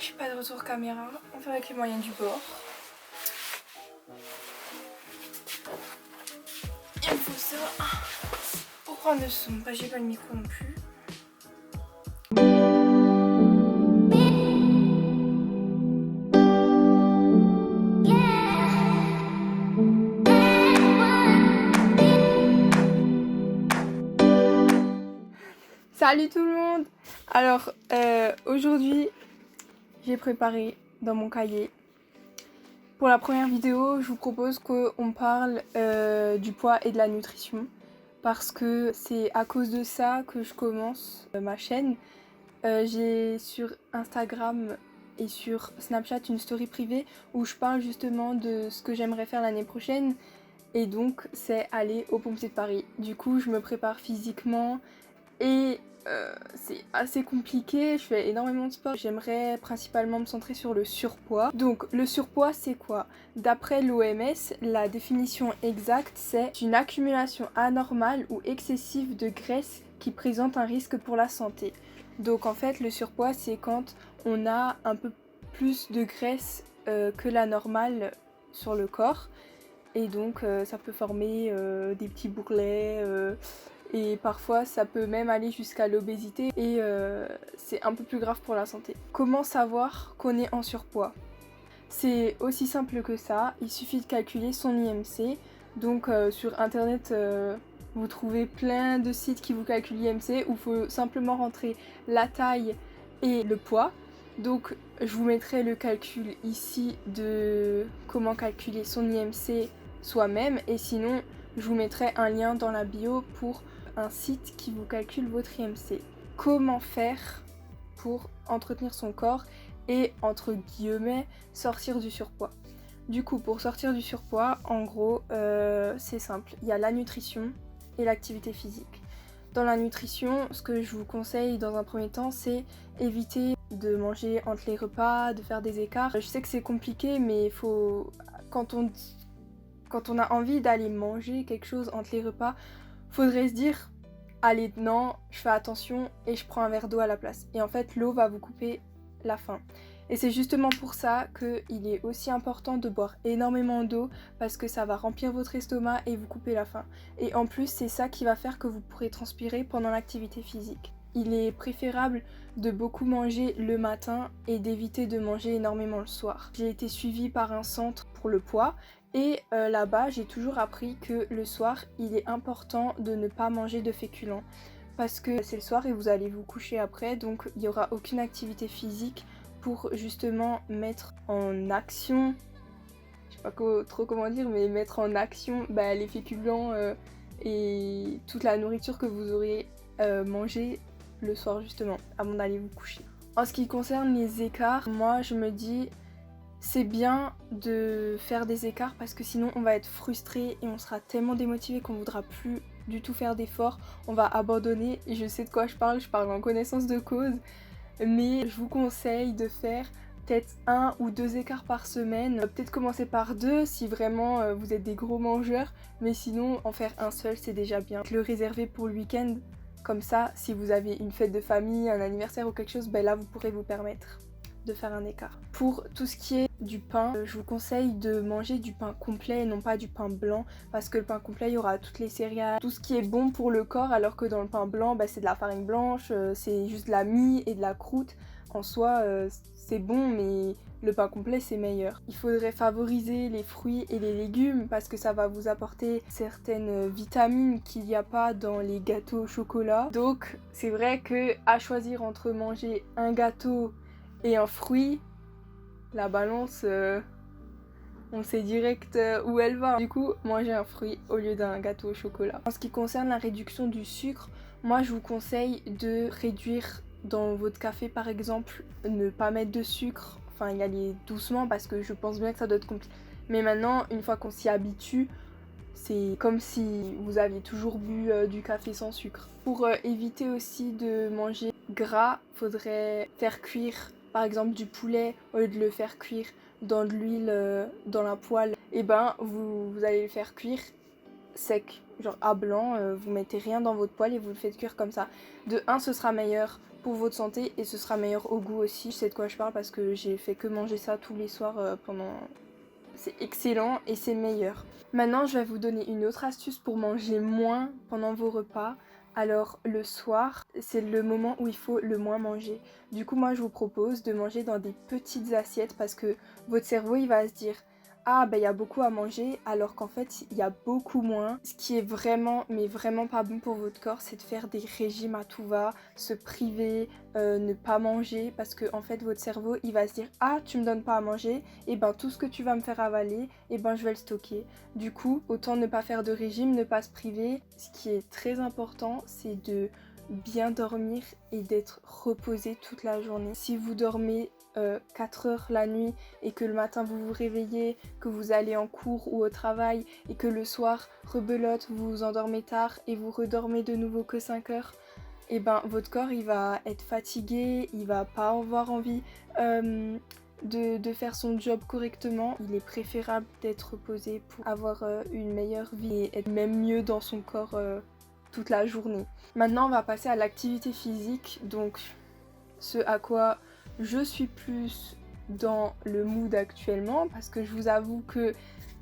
J'ai pas de retour caméra, on fait avec les moyens du bord. Il me faut ça pour prendre le son. Bah, j'ai pas le micro non plus. Salut tout le monde. Alors aujourd'hui j'ai préparé dans mon cahier. Pour la première vidéo, je vous propose qu'on parle du poids et de la nutrition parce que c'est à cause de ça que je commence ma chaîne. J'ai sur Instagram et sur Snapchat une story privée où je parle justement de ce que j'aimerais faire l'année prochaine et donc c'est aller au Pompiers de Paris. Du coup je me prépare physiquement et c'est assez compliqué, je fais énormément de sport. J'aimerais principalement me centrer sur le surpoids. Donc le surpoids c'est quoi? D'après l'OMS, la définition exacte c'est une accumulation anormale ou excessive de graisse qui présente un risque pour la santé. Donc en fait le surpoids c'est quand on a un peu plus de graisse que la normale sur le corps. Et donc ça peut former des petits bourrelets et parfois ça peut même aller jusqu'à l'obésité et c'est un peu plus grave pour la santé. Comment savoir qu'on est en surpoids? C'est aussi simple que ça, il suffit de calculer son IMC. Donc sur internet vous trouvez plein de sites qui vous calculent l'IMC où il faut simplement rentrer la taille et le poids. Donc je vous mettrai le calcul ici de comment calculer son IMC soi-même et sinon je vous mettrai un lien dans la bio pour un site qui vous calcule votre IMC. Comment faire pour entretenir son corps et entre guillemets sortir du surpoids? Du coup pour sortir du surpoids en gros c'est simple, il y a la nutrition et l'activité physique. Dans la nutrition, ce que je vous conseille dans un premier temps c'est éviter de manger entre les repas, de faire des écarts. Je sais que c'est compliqué mais faut quand on a envie d'aller manger quelque chose entre les repas, faudrait se dire allez non, je fais attention et je prends un verre d'eau à la place. Et en fait l'eau va vous couper la faim. Et c'est justement pour ça qu'il est aussi important de boire énormément d'eau parce que ça va remplir votre estomac et vous couper la faim. Et en plus c'est ça qui va faire que vous pourrez transpirer pendant l'activité physique. Il est préférable de beaucoup manger le matin et d'éviter de manger énormément le soir. J'ai été suivie par un centre pour le poids et là-bas j'ai toujours appris que le soir il est important de ne pas manger de féculents parce que c'est le soir et vous allez vous coucher après, donc il n'y aura aucune activité physique pour justement mettre en action, je sais pas trop comment dire, mais mettre en action les féculents et toute la nourriture que vous aurez mangé le soir justement avant d'aller vous coucher. En ce qui concerne les écarts, moi je me dis c'est bien de faire des écarts parce que sinon on va être frustré et on sera tellement démotivé qu'on voudra plus du tout faire d'efforts, on va abandonner. Et je sais de quoi je parle en connaissance de cause, mais je vous conseille de faire peut-être 1 ou 2 écarts par semaine, peut-être commencer par 2 si vraiment vous êtes des gros mangeurs, mais sinon en faire un seul c'est déjà bien. Le réserver pour le week-end, comme ça si vous avez une fête de famille, un anniversaire ou quelque chose, là vous pourrez vous permettre de faire un écart. Pour tout ce qui est du pain, je vous conseille de manger du pain complet et non pas du pain blanc parce que le pain complet il y aura toutes les céréales, tout ce qui est bon pour le corps, alors que dans le pain blanc c'est de la farine blanche, c'est juste de la mie et de la croûte. En soi c'est bon mais le pain complet c'est meilleur. Il faudrait favoriser les fruits et les légumes parce que ça va vous apporter certaines vitamines qu'il n'y a pas dans les gâteaux au chocolat. Donc c'est vrai que à choisir entre manger un gâteau et un fruit, la balance, on sait direct où elle va. Du coup, manger un fruit au lieu d'un gâteau au chocolat. En ce qui concerne la réduction du sucre, moi je vous conseille de réduire dans votre café par exemple, ne pas mettre de sucre, enfin y aller doucement parce que je pense bien que ça doit être compliqué. Mais maintenant, une fois qu'on s'y habitue, c'est comme si vous aviez toujours bu du café sans sucre. Pour éviter aussi de manger gras, faudrait faire cuire par exemple du poulet au lieu de le faire cuire dans de l'huile dans la poêle. Et vous allez le faire cuire sec, genre à blanc, vous mettez rien dans votre poêle et vous le faites cuire comme ça. De un, ce sera meilleur pour votre santé et ce sera meilleur au goût aussi. Je sais de quoi je parle parce que j'ai fait que manger ça tous les soirs pendant... C'est excellent et c'est meilleur. Maintenant, je vais vous donner une autre astuce pour manger moins pendant vos repas. Alors le soir, c'est le moment où il faut le moins manger. Du coup, moi je vous propose de manger dans des petites assiettes parce que votre cerveau il va se dire ah ben il y a beaucoup à manger alors qu'en fait il y a beaucoup moins. Ce qui est vraiment mais vraiment pas bon pour votre corps, c'est de faire des régimes à tout va, se priver, ne pas manger parce que en fait votre cerveau il va se dire ah tu me donnes pas à manger et ben tout ce que tu vas me faire avaler et ben je vais le stocker. Du coup autant ne pas faire de régime, ne pas se priver. Ce qui est très important c'est de bien dormir et d'être reposé toute la journée. Si vous dormez 4 heures la nuit et que le matin vous vous réveillez, que vous allez en cours ou au travail et que le soir rebelote, vous vous endormez tard et vous redormez de nouveau que 5 heures, et ben votre corps il va être fatigué, il va pas avoir envie de faire son job correctement. Il est préférable d'être reposé pour avoir une meilleure vie et être même mieux dans son corps toute la journée. Maintenant on va passer à l'activité physique, donc ce à quoi je suis plus dans le mood actuellement parce que je vous avoue que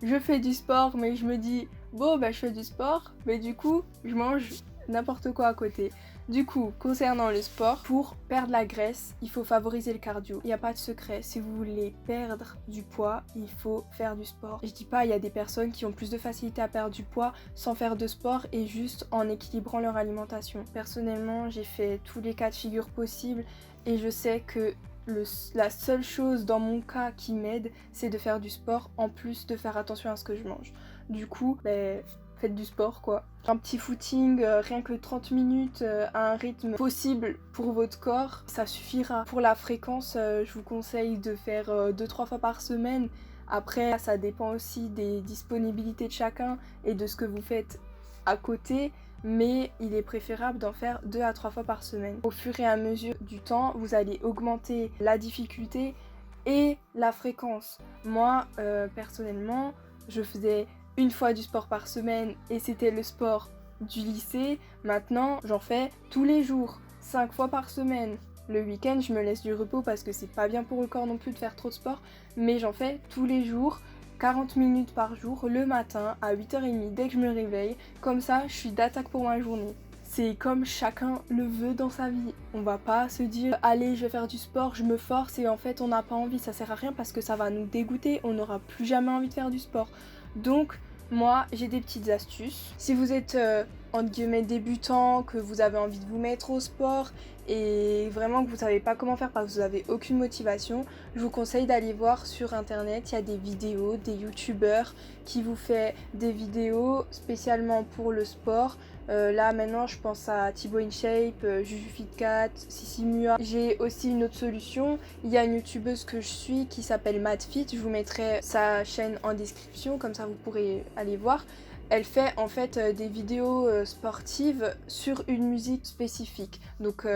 je fais du sport mais je me dis bon bah je fais du sport mais du coup je mange n'importe quoi à côté. Du coup, concernant le sport, pour perdre la graisse, il faut favoriser le cardio. Il n'y a pas de secret, si vous voulez perdre du poids, il faut faire du sport. Je dis pas, il y a des personnes qui ont plus de facilité à perdre du poids sans faire de sport et juste en équilibrant leur alimentation. Personnellement, j'ai fait tous les cas de figure possibles et je sais que la seule chose dans mon cas qui m'aide, c'est de faire du sport en plus de faire attention à ce que je mange. Du coup, faites du sport quoi. Un petit footing, rien que 30 minutes à un rythme possible pour votre corps, ça suffira. Pour la fréquence, je vous conseille de faire 2-3 fois par semaine. Après, ça dépend aussi des disponibilités de chacun et de ce que vous faites à côté, mais il est préférable d'en faire 2 à 3 fois par semaine. Au fur et à mesure du temps, vous allez augmenter la difficulté et la fréquence. Moi, personnellement, je faisais une fois du sport par semaine et c'était le sport du lycée. Maintenant, j'en fais tous les jours, 5 fois par semaine. Le week-end, je me laisse du repos parce que c'est pas bien pour le corps non plus de faire trop de sport, mais j'en fais tous les jours, 40 minutes par jour, le matin à 8h30 dès que je me réveille. Comme ça, je suis d'attaque pour ma journée. C'est comme chacun le veut dans sa vie. On va pas se dire allez je vais faire du sport, je me force et en fait on n'a pas envie. Ça sert à rien parce que ça va nous dégoûter, on n'aura plus jamais envie de faire du sport. Donc moi j'ai des petites astuces. Si vous êtes entre guillemets débutant, que vous avez envie de vous mettre au sport et vraiment que vous savez pas comment faire parce que vous avez aucune motivation, je vous conseille d'aller voir sur internet, il y a des vidéos, des youtubeurs qui vous font des vidéos spécialement pour le sport. Là maintenant je pense à Thibaut InShape, JujuFitCat, Sissi Mua. J'ai aussi une autre solution, il y a une youtubeuse que je suis qui s'appelle MadFit, je vous mettrai sa chaîne en description, comme ça vous pourrez aller voir. Elle fait en fait des vidéos sportives sur une musique spécifique. Donc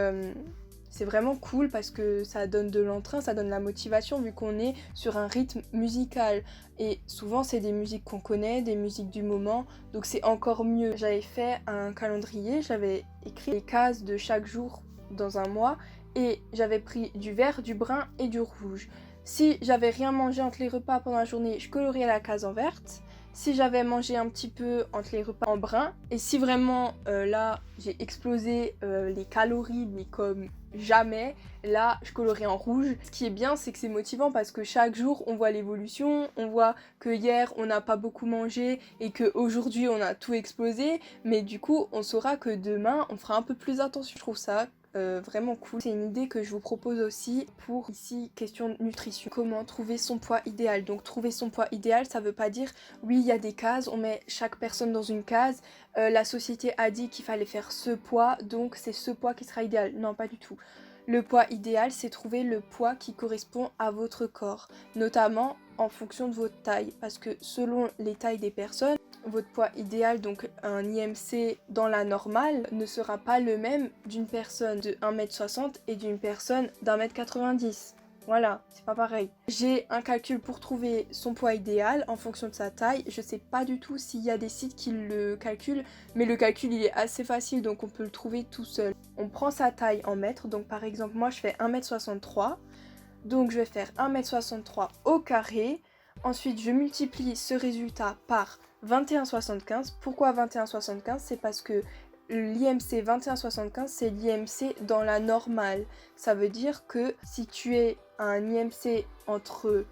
c'est vraiment cool parce que ça donne de l'entrain, ça donne la motivation vu qu'on est sur un rythme musical. Et souvent c'est des musiques qu'on connaît, des musiques du moment, donc c'est encore mieux. J'avais fait un calendrier, j'avais écrit les cases de chaque jour dans un mois et j'avais pris du vert, du brun et du rouge. Si j'avais rien mangé entre les repas pendant la journée, je coloriais la case en verte. Si j'avais mangé un petit peu entre les repas en brun, et si vraiment là j'ai explosé les calories mais comme jamais, là je colorais en rouge. Ce qui est bien c'est que c'est motivant parce que chaque jour on voit l'évolution, on voit que hier on n'a pas beaucoup mangé et qu'aujourd'hui on a tout explosé, mais du coup on saura que demain on fera un peu plus attention. Je trouve ça vraiment cool. C'est une idée que je vous propose aussi pour ici question de nutrition. Comment trouver son poids idéal. Donc trouver son poids idéal ça veut pas dire oui il y a des cases, on met chaque personne dans une case, la société a dit qu'il fallait faire ce poids donc c'est ce poids qui sera idéal. Non pas du tout. Le poids idéal c'est trouver le poids qui correspond à votre corps, notamment en fonction de votre taille parce que selon les tailles des personnes, votre poids idéal, donc un IMC dans la normale, ne sera pas le même d'une personne de 1m60 et d'une personne d'1m90. Voilà, c'est pas pareil. J'ai un calcul pour trouver son poids idéal en fonction de sa taille. Je sais pas du tout s'il y a des sites qui le calculent, mais le calcul il est assez facile donc on peut le trouver tout seul. On prend sa taille en mètres, donc par exemple moi je fais 1m63, donc je vais faire 1m63 au carré. Ensuite je multiplie ce résultat par 21,75. Pourquoi 21,75? C'est parce que l'IMC 21,75 c'est l'IMC dans la normale. Ça veut dire que si tu es à un IMC entre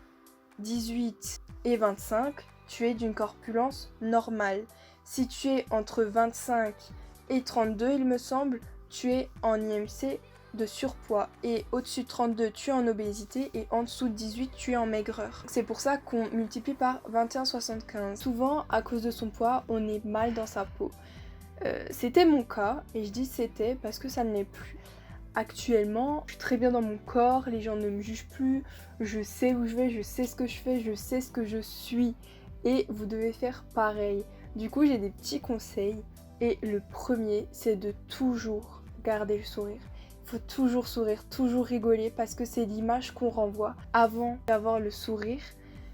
18 et 25, tu es d'une corpulence normale. Si tu es entre 25 et 32, il me semble, tu es en IMC de surpoids, et au-dessus de 32 tu es en obésité et en dessous de 18 tu es en maigreur. C'est pour ça qu'on multiplie par 21,75. Souvent à cause de son poids on est mal dans sa peau. C'était mon cas, et je dis c'était parce que ça ne l'est plus. Actuellement, je suis très bien dans mon corps, les gens ne me jugent plus, je sais où je vais, je sais ce que je fais, je sais ce que je suis, et vous devez faire pareil. Du coup, j'ai des petits conseils, et le premier, c'est de toujours garder le sourire. Il faut toujours sourire, toujours rigoler, parce que c'est l'image qu'on renvoie. Avant d'avoir le sourire,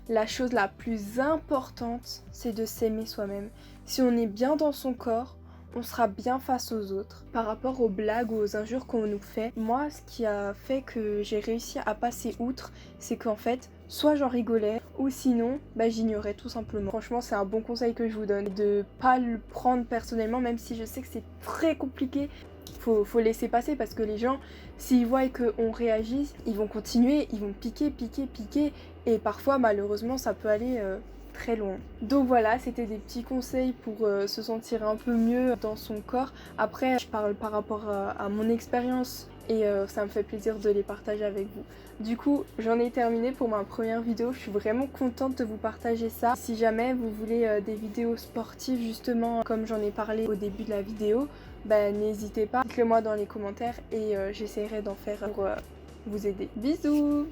la chose la plus importante, c'est de s'aimer soi-même. Si on est bien dans son corps, on sera bien face aux autres. Par rapport aux blagues ou aux injures qu'on nous fait, moi ce qui a fait que j'ai réussi à passer outre, c'est qu'en fait soit j'en rigolais ou sinon j'ignorais tout simplement. Franchement c'est un bon conseil que je vous donne, de pas le prendre personnellement, même si je sais que c'est très compliqué. Faut laisser passer, parce que les gens, s'ils voient qu'on réagit, ils vont continuer, ils vont piquer, et parfois malheureusement ça peut aller très loin. Donc voilà, c'était des petits conseils pour se sentir un peu mieux dans son corps. Après, je parle par rapport à mon expérience, et ça me fait plaisir de les partager avec vous. Du coup, j'en ai terminé pour ma première vidéo. Je suis vraiment contente de vous partager ça. Si jamais vous voulez des vidéos sportives, justement, comme j'en ai parlé au début de la vidéo, n'hésitez pas, dites-le moi dans les commentaires, et j'essaierai d'en faire pour vous aider. Bisous!